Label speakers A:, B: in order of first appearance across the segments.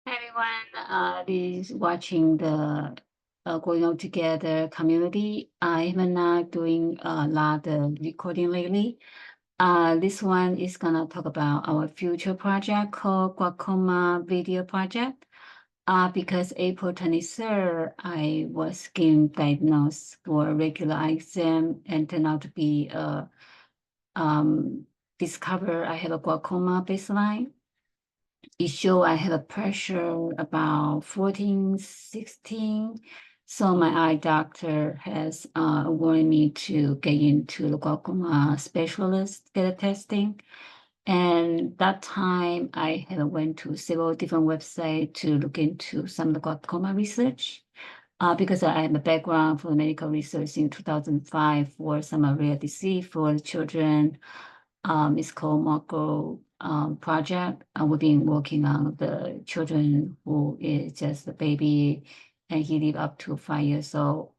A: Hi everyone, this is watching the Going Out Together community. I'm not doing a lot of recording lately. This one is gonna talk about our future project called Glaucoma Video Project. Because April 23rd, I was getting diagnosed for a regular eye exam and turned out to be discover I have a glaucoma baseline. It showed I have a pressure about 14, 16. So my eye doctor has warned me to get into the glaucoma specialist, get a testing. And that time I had went to several different websites to look into some of the glaucoma research. Because I have a background for medical research in 2005 for some rare disease for children. It's called Marco project. We've been working on the children who is just a baby and he live up to 5 years old.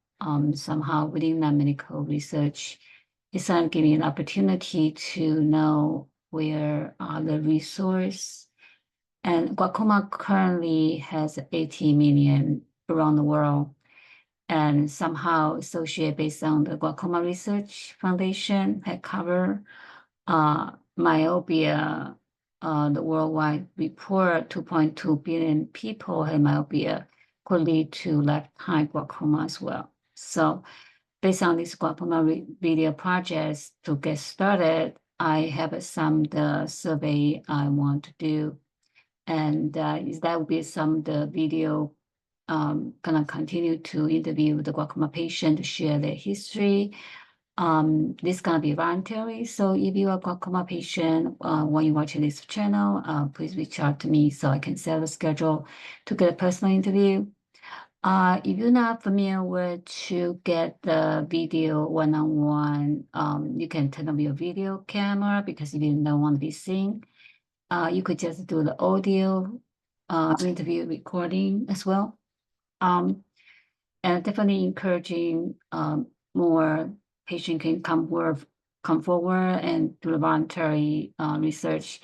A: Somehow within that medical research, it's giving an opportunity to know where are the resource. And glaucoma currently has 80 million around the world and somehow associated based on the Glaucoma Research Foundation had covered myopia, the worldwide report, 2.2 billion people have myopia, could lead to lifetime glaucoma as well. So based on these glaucoma video projects to get started, I have some the survey I want to do. And that will be some the video gonna continue to interview the glaucoma patient, share their history. This is gonna be voluntary. So if you're a glaucoma patient, when you watch this channel, please reach out to me so I can set a schedule to get a personal interview. If you're not familiar with to get the video one-on-one, you can turn on your video camera because if you don't want to be seen, you could just do the audio interview recording as well. And definitely encouraging more patient can come forward and do the voluntary research.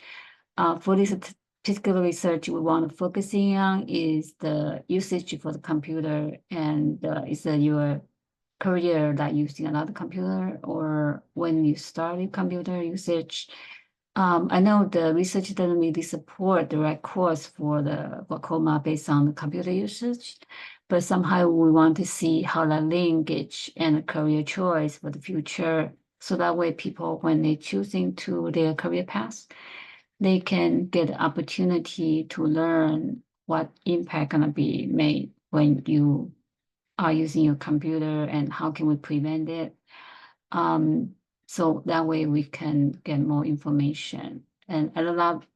A: For this particular research, we want to focusing on is the usage for the computer and is your career that using another computer or when you started computer usage. I know the research doesn't really support the right course for the glaucoma based on the computer usage, but somehow we want to see how the linkage and career choice for the future. So that way people, when they choosing to their career path, they can get the opportunity to learn what impact gonna be made when you are using your computer and how can we prevent it. So that way we can get more information. And a lot,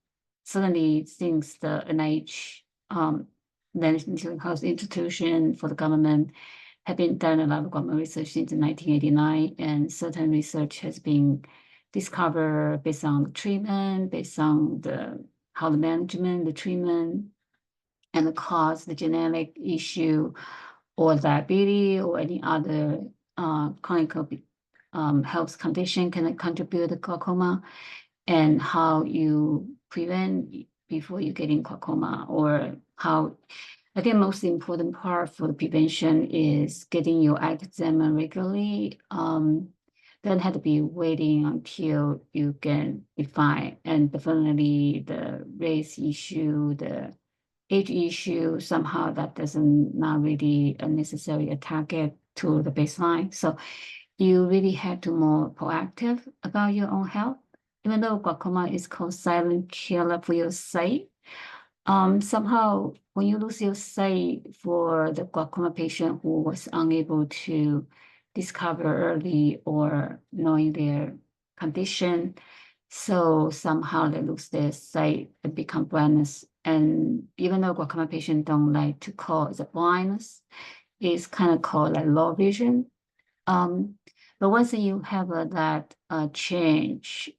A: certainly since the NIH, National Health Institution for the government have been done a lot of government research since 1989, and certain research has been discovered based on the treatment, based on how the management, the treatment, and the cause, the genetic issue, or diabetes, or any other chronic health condition can contribute to glaucoma, and how you prevent before you get in glaucoma, or how I think most important part for the prevention is getting your eye examined regularly. Don't have to be waiting until you can define, and definitely the race issue, the age issue, somehow that doesn't not really necessarily a target to the baseline. So you really have to more proactive about your own health. Even though glaucoma is called silent killer for your sight, somehow when you lose your sight for the glaucoma patient who was unable to discover early or knowing their condition, so somehow they lose their sight and become blindness. And even though glaucoma patients don't like to call it a blindness, it's kind of called like low vision. But once you have that change,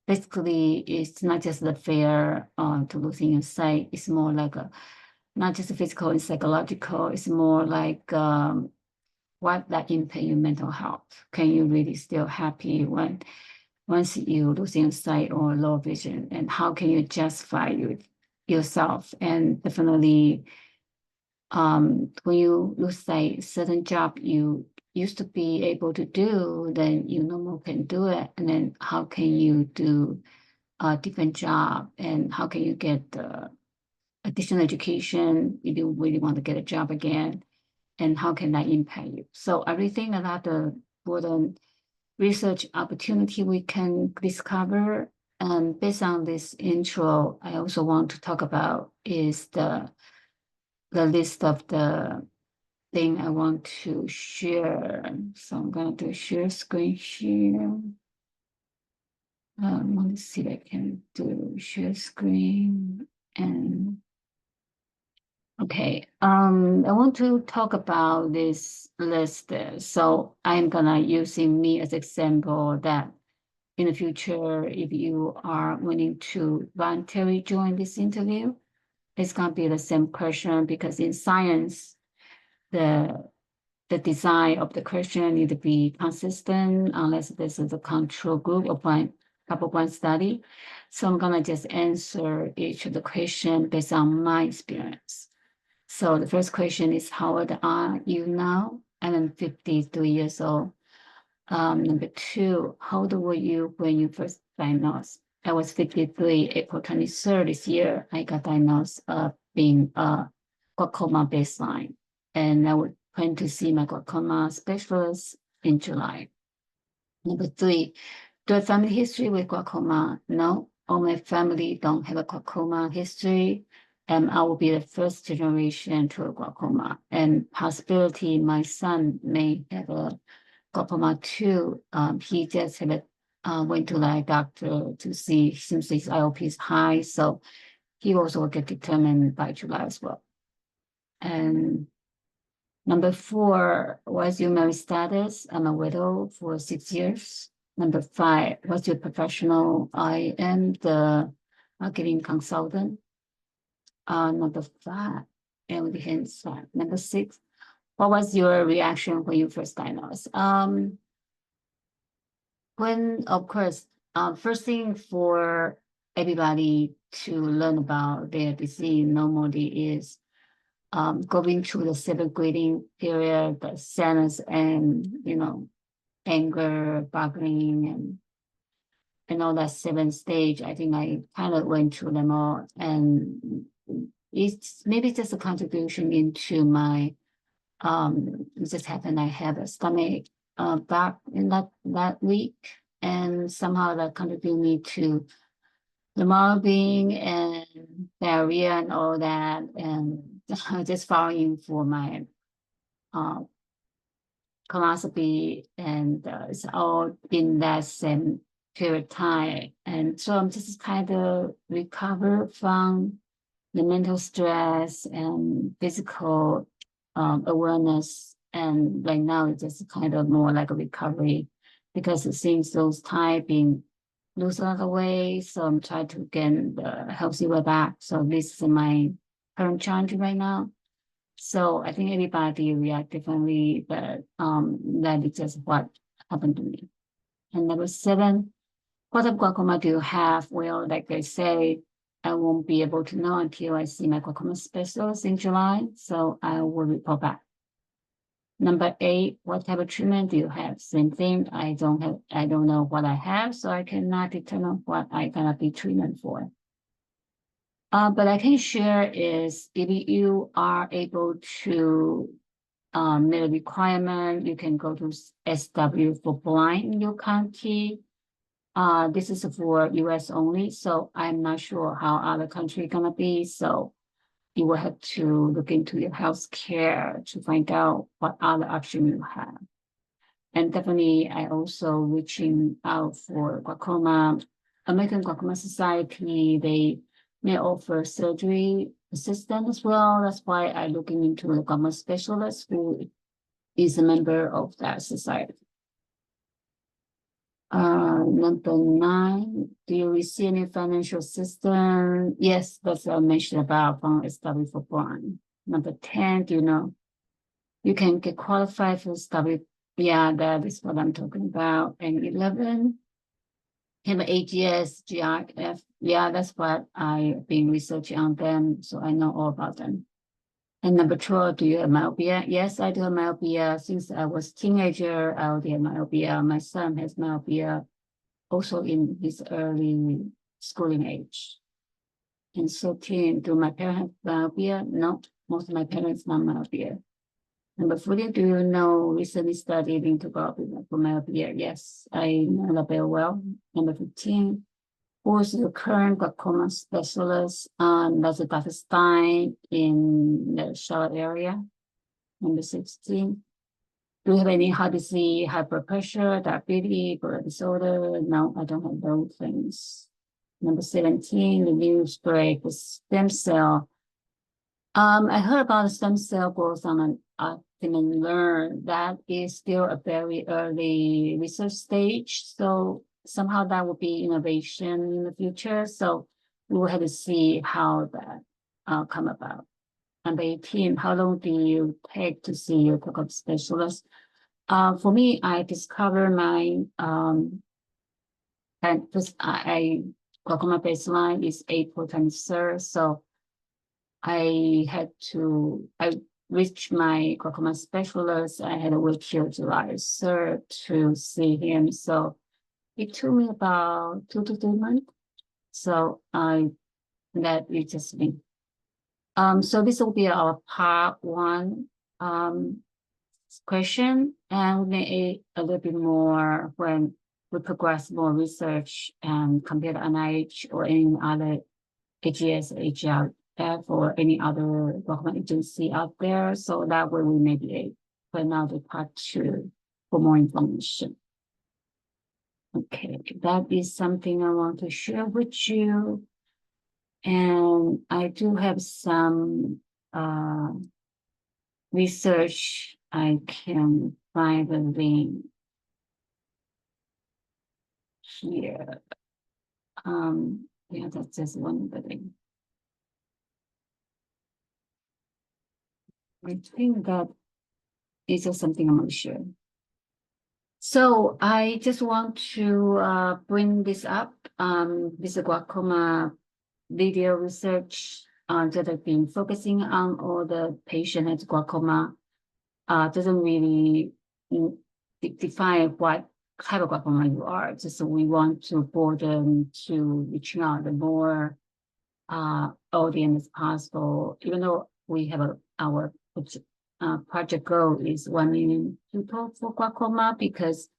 A: basically it's not just the fear to losing your sight. It's more like not just physical and psychological. It's more like what that impact your mental health. Can you really still happy once you losing sight or low vision, and how can you justify you yourself, and definitely when you lose a certain job you used to be able to do, then you no more can do it. And then how can you do a different job, and how can you get the additional education if you really want to get a job again, and how can that impact you? So I really think that the important research opportunity we can discover. And based on this intro, I also want to talk about is the list of the thing I want to share. So I'm going to share screen here. Let me see if I can do share screen. And okay, I want to talk about this list. So I'm gonna using me as example that in the future, if you are willing to voluntarily join this interview, it's gonna be the same question, because in science, the design of the question need to be consistent unless this is a control group of couple one study. So I'm gonna just answer each of the question based on my experience. So the first question is, how old are you now? I'm 53 years old. Number two, how old were you when you first diagnosed? I was 53, April 23rd this year. I got diagnosed being a glaucoma baseline, and I would plan to see my glaucoma specialist in July. Number three, do I have family history with glaucoma? No, all my family don't have a glaucoma history, and I will be the first generation to a glaucoma, and possibility my son may have a glaucoma too. He just had went to the doctor to see, since his IOP is high, so he also will get determined by July as well. And number four, what's your marriage status? I'm a widow for 6 years. Number five, what's your professional? I am the marketing consultant. Number five, and with the hand side. Number six, what was your reaction when you first diagnosed? When, of course, first thing for everybody to learn about their disease normally is going through the 7th grading period, the sadness and, anger, bargaining, and all that 7th stage. I think I kind of went through them all, and it's maybe just a contribution into my, it just happened I had a stomach back in that week, and somehow that contributed me to the mobbing and diarrhea and all that, and just following for my colonoscopy, and it's all in that same period of time. And so I'm just kind of recover from the mental stress and physical awareness. And right now it's just kind of more like a recovery, because it seems those time being lose a lot of weight. So I'm trying to get the healthy way back. So this is my current challenge right now. So I think everybody react differently, but that is just what happened to me. And number seven, what type of glaucoma do you have? Well, like I say, I won't be able to know until I see my glaucoma specialist in July. So I will report back. Number eight, what type of treatment do you have? Same thing. I don't know what I have, so I cannot determine what I'm gonna be treatment for. But I can share is if you are able to meet a requirement, you can go to SW for blind in your county. This is for US only, so I'm not sure how other country gonna be. So you will have to look into your health care to find out what other option you have. And definitely, I also reaching out for glaucoma, American Glaucoma Society. They may offer surgery assistance as well. That's why I'm looking into a glaucoma specialist who is a member of that society. Number nine, do you receive any financial assistance? Yes, that's what I mentioned about from SW for blind. Number 10, do you know you can get qualified for SW? Yeah, that is what I'm talking about. And 11, have AGS, GRF. Yeah, that's what I've been researching on them, so I know all about them. And number 12, do you have myopia? Yes, I do have myopia. Since I was a teenager, I already have myopia. My son has myopia also in his early schooling age. And so, do my parents have myopia? No, most of my parents not myopia. Number 40, do you know recently studied into for myopia? Yes, I know that very well. Number 15, who is the current glaucoma specialist? That's Dr. Stein in the Charlotte area. Number 16, do you have any heart disease, high blood pressure, diabetes, blood disorder? No, I don't have those things. Number 17, the news break, the stem cell. I heard about the stem cell growth on an optimum learn. That is still a very early research stage. So somehow that will be innovation in the future. So we will have to see how that come about. Number 18, how long do you take to see your glaucoma specialist? For me, I discovered my and this glaucoma baseline is April 23rd. So I reached my glaucoma specialist. I had to wait till July 3rd to see him. So it took me about 2 to 3 months. So that reaches me. So this will be our part 1 question, and we may a little bit more when we progress more research and compare to NIH or any other AGS, HRF, or any other government agency out there. So that way we may be able for another part 2 for more information. Okay, that is something I want to share with you. And I do have some research. I can find the link here. Yeah, that's just one thing. I think that is just something I'm going to share. So I just want to bring this up. This glaucoma video research that I've been focusing on all the patient has glaucoma doesn't really define what type of glaucoma you are. Just so we want to broaden to reaching out the more audience as possible. Even though we have our project goal is 1 million people for glaucoma, because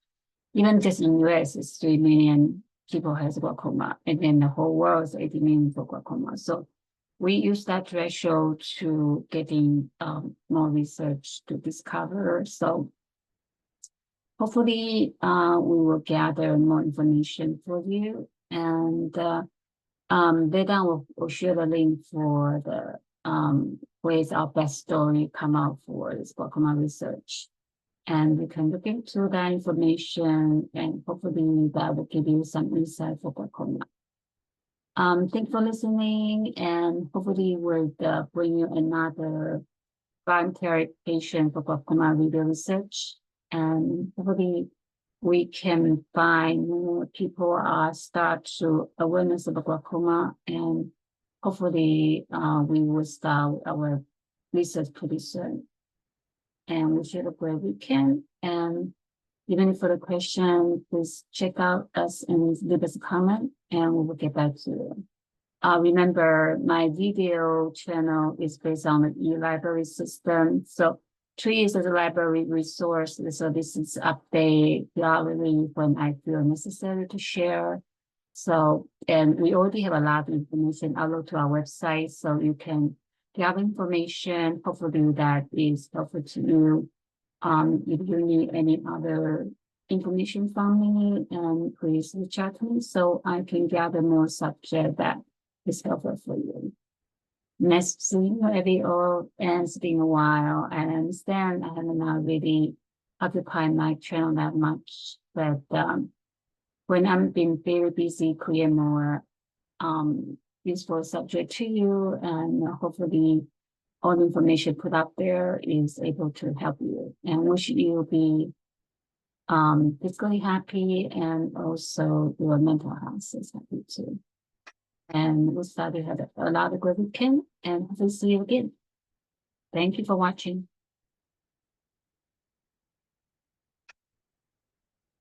A: even just in US, it's 3 million people has glaucoma, and then the whole world is 80 million for glaucoma. So we use that threshold to getting more research to discover. So hopefully we will gather more information for you. And later we'll share the link for the ways our best story come out for this glaucoma research. And you can look into that information, and hopefully that will give you some insight for glaucoma. Thanks for listening, and hopefully we'll bring you another voluntary patient for glaucoma video research. And hopefully we can find more people start to awareness of glaucoma, and hopefully we will start our research pretty soon. And wish you a great weekend. And even for the question, please check out us and leave us a comment, and we will get back to you. Remember, my video channel is based on the e-library system. So TREE is a library resource. So this is update periodically when I feel necessary to share. So, and we already have a lot of information uploaded to our website, so you can get information. Hopefully that is helpful to you. If you need any other information from me, please reach out to me so I can gather more subject that is helpful for you. Nice to see you, Evie, and it's been a while. I understand I haven't not really occupied my channel that much, but when I'm been very busy, create more useful subject to you, and hopefully all the information put up there is able to help you, and wish you be physically happy, and also your mental health is happy too. And we started had a lot of good weekend, and hopefully see you again. Thank you for watching.